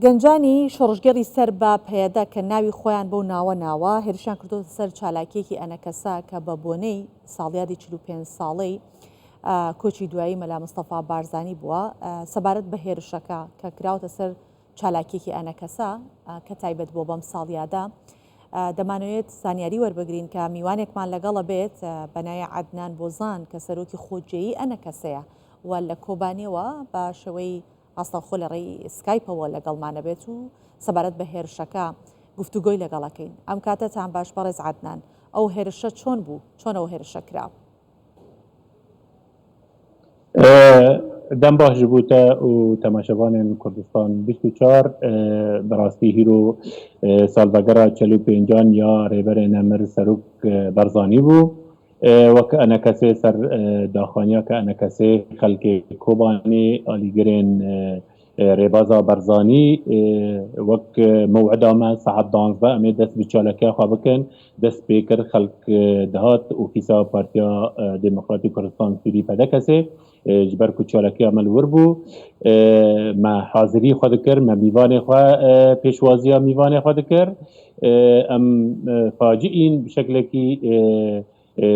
گەنجانی شۆڕژگەڕی سەر بە پەیەدا کە ناوی خۆیان بەو ناوە هێرشیان کردو سەر چالاکیەکی ئەنەکەسا کە بە بۆنەی ساڵیادی 45 ساڵەی کۆچی دوایی مەلا مستەفا بارزانی بووە سەبارەت بە هێرشەکە کە کراوتە سەر چالاکیەکی ئەنەکەسا کە تایبەت بۆ بەم ساڵیادا دەمانوێت زانیاری وەربگرین کە میوانێکمان لەگەڵە بێت بەنایە عەدنان بۆزان کە سەرۆکی خۆجێیی ئەنەکەسەیە و لە کۆبانیەوە بە شێوەی ئاستەخۆ لە ڕێی سکایپەوە لەگەڵمانە بێت و سەبارەت بە هێرشەکە گفتوگۆی لەگەڵەکەین. ئەم کاتەتان باش بەڕێز عەدنان، ئەو هێرشە چۆن بوو؟ چۆن ئەو هێرشە کرا؟ دەم باش بووتە و تەماشەوانên کوردستان 24 بەڕاستی هیرۆ ساڵبەگەرە 45 یا رێبەرێ نەمر سەرۆک بەرزانی بوو وەک ئەنەکەسێ سەر داخوانیا کە ئەنەکەسێ خەلکێ کۆبانی ئالیگرێن رێبازا بەرزانی وەک مەوعدامە سەعات 12 ئەمێ دەست بە چالەکە خوا بکەن دەست پێ کرد خەلک دەهات ئۆفیسا پارتیا دموکراتی کوردستان سووری پەدەکەسێ ji ber ku çalakî me li wir bû me hazirî xwe dikir me mîvanê xwe pêşwaziya mîvanê xwe dikir em faciîn bi şeklekî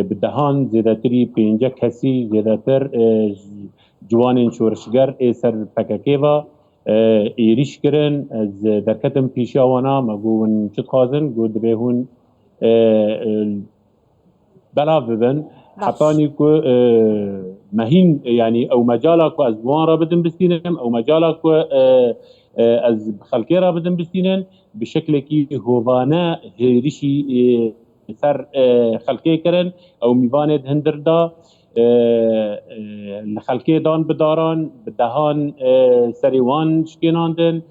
bi dehan zêdetirî 5 kesî zêdetir ciwanên şoreşger ê ser PKK ve êrîş kirin ez derketim pîşiya wana me got hûn çi dixwazin got dibe hûn belav bibin حتاني كو مهين يعني او مجالك از بوان را بدن بستينم او مجالك از خلقي را بدن بستينن بشكل كي هوفانا هيرشي سر خلقي كرن او ميوانه هندر دا خلقي دان بداران بدهان سريوان شكيناندن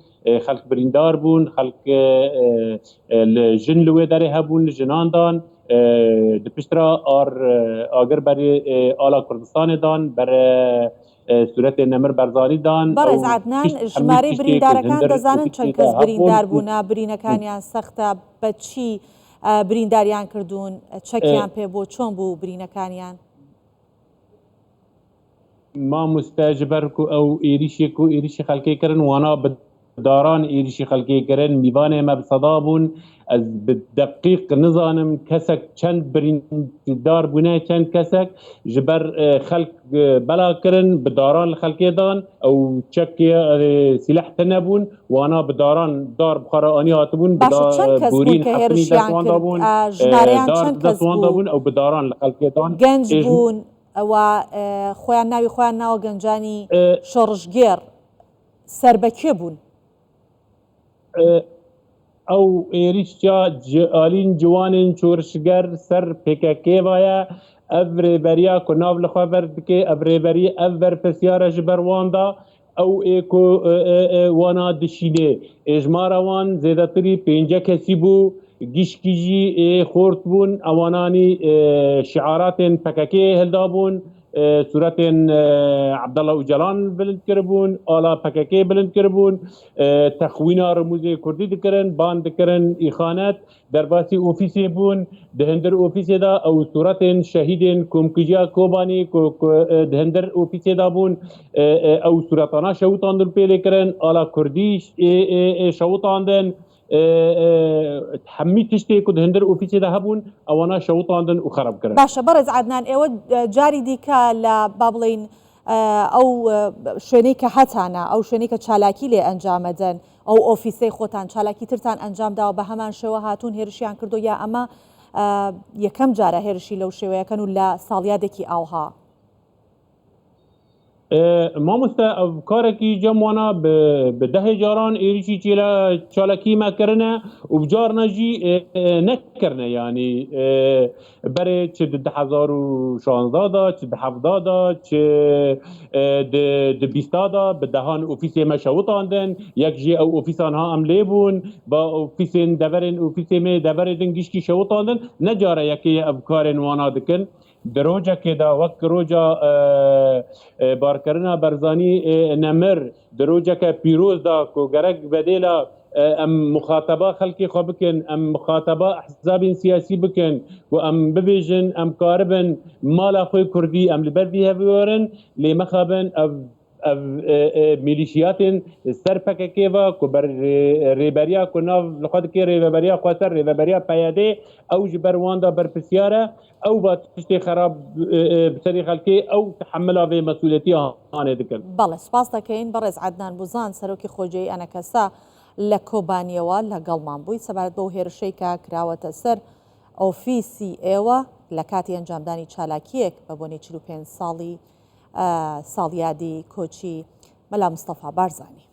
خلق بريندار بون خلق الجن لوي داري هبون جنان دان دپشترا آگر برای آلا کردستان دان برای صورت نمر برزانی دان بەڕێز عەدنان ژمارەی بریندارەکان دەزانن چەند کەس بریندار بوونە برینەکانیان سەختە بە چی برینداریان کردوون چەکیان پێ بۆ چۆن بوو برینەکانیان ما مستەجبەر کو ئەو ئێریشی خەلکێ کردن وانا داران ئێریشی خەلکێ کردن میوانێ مە بسەدا بوون از بدقیق نزانم کسک چند بریندار بونه چند کسک جبر خلق بلا کرن بداران خلقی دان او چکی سلاح تنبون وانا بداران دار بخارانی هاتبون بورین حقنی دستوان دابون دار دستوان دابون او بداران خلقی دان گنج بون و خویان ناوی خویان ناو گنجانی شۆڕژگێر سربەکێ بون او ایریشیا آلین جوانین چورشگر سر PKK وایه افری بریا کو ناو لخوا برد که افری بری افر پسیار جبر واندا او ایکو وانا دشینه اجمارا وان زیدتری 5 کسی بو گیشکیجی خورت بون اوانانی شعارات PKK هلدا بون صورت عبدالله اوجلان بلند کربون آلا PKK بلند کربون تخوینا رموز کردی دکرن باند دکرن ایخانت در باسی اوفیسی بون دهندر اوفیسی دا او صورت شهید کمکجیا کوبانی دهندر اوفیسی دا بون او صورتانا شوطان دل پیلی کرن آلا کردی شوطان دن هەمی تشتێک و هەندێک ئۆفیسی دا هەبوون ئەوانە شەوتاندن و خەراب کردن. باشە بەڕێز عەدنان ئێوە جاری دیکە لە با بڵێن ئەو شوێنەی کە هەتانە ئەو شوێنەی کە چالاکی لێ ئەنجامەدەن ئەو ئۆفیسەی خۆتان چالاکی ترتان ئەنجام داوە بە هەمان شێوە هاتوون هێرشیان کردو یا ئەمە یەکەم جارە هێرشی لەو شێوەیەکەن و لە ساڵیادێکی ئاوها؟ مامۆستا ئەو کارێکی جەموانە بە 10 جاران ئێریشی چالاکی ما کردنە و بجارنا جی نەکردنە یعنی بەرێ چ 2016 دا چ 17 دا چ 20 دا بە دەهان ئۆفیسێ مە شەوتاندن یەک ژێ ئەو ئۆفیسانها ئەم لێ بوون بە ئۆفیسێن دەڤەرێن ئۆفیسێ مێ دەڤەرێدن گیشتی شەوتاندن نەجارە یەکەیە ئەو کارێن وانا دکن دروجه که دا وقت روجا بارکرنا برزانی نمر دروجه که پیروز دا کو گرک بدیلا ام مخاطبه خلقی خو بکن ام مخاطبه احزاب سیاسی بکن و ام ببیجن ام کاربن مالا خوی کردی ام لبردی هفورن لی مخابن میلیشیات سرپکه و که بر ریبریا که ناو لخواد که ریبریا خواستر ریبریا پیاده او جبر واندا بر پسیاره او با تشتی خراب بسری خلکی او تحمل به مسئولیتی آنه دکن. بله سپاس دکین برز عدنان بوزان سروکی خوجی انا کسا لکوبانیوا لگلمان بوی سبارت بو هێرشەی کە کراوەتە سەر ئۆفیسی ئێوە لە کاتی ئەنجامدانی چالاکیەک بە بۆنەی 45 ساڵی ساڵیادی کۆچی مەلا مستەفا بارزانی.